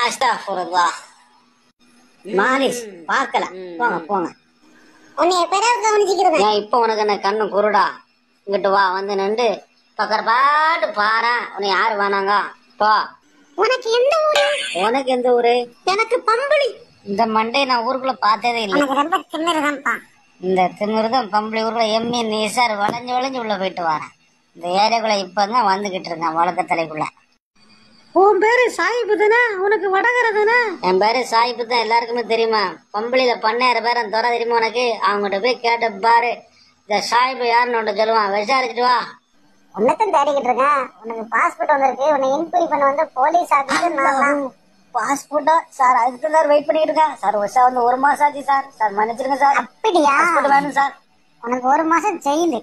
அஸ்தக்ஃபிருல்லாஹ். மாலிஷ் பார்க்கல, போங்க போங்க. உன்னை எப்பதான் கவனிச்சுக்கிறது? ஏன் இப்ப உனக்கு என்ன கண்ணு குருடா? இங்கிட்டு வா, வந்து நின்று பக்கற பாட்டு பாரு. உன்னை யாரு வேணாங்க போ. உனக்கு எந்த ஊரு? உனக்கு எந்த ஊரு? எனக்கு பம்பளி. இந்த மண்டை நான் ஊருக்குள்ள பார்த்ததே இல்லை. எனக்கு ரொம்ப திமிருதான்ப்பா. இந்த திமிருதான் பம்பளி ஊருக்குள்ள எம்மி நீசார் வளைஞ்சு வளைஞ்சு உள்ள போயிட்டு வரேன். இந்த ஏரியாக்குள்ள இப்பதான் வந்துகிட்டு இருக்கேன் வழக்க தலைக்குள்ள. உன் பேரு சாயிபு தானே? உனக்கு வடகரை தானே? என் பேரு சாயிப்பு தான், எல்லாருக்குமே தெரியுமா? பம்பளியில பண்ணையார பேரன் துறை தெரியுமா உனக்கு? அவங்ககிட்ட போய் கேட்ட பாரு, இந்த சாயிப்பு யாருன்னு ஒன்று சொல்லுவான், விசாரிச்சுட்டு வா. உன்னதான் தேடிக்கிட்டு இருக்கேன். உனக்கு பாஸ்போர்ட் வந்திருக்கு. உன்னை இன்கொயரி பண்ண வந்து போலீஸ் ஆஃபீஸர். பாஸ்போர்ட்டா சார்? அதுக்கு சார் வெயிட் பண்ணிட்டு இருக்கேன் சார். வருஷம் வந்து 1 மாசம் ஆச்சு சார். சார் மன்னிச்சிருங்க சார். அப்படியா? பாஸ்போர்ட் வேணும் சார். உனக்கு 1 மாசம் ஜெயிலு.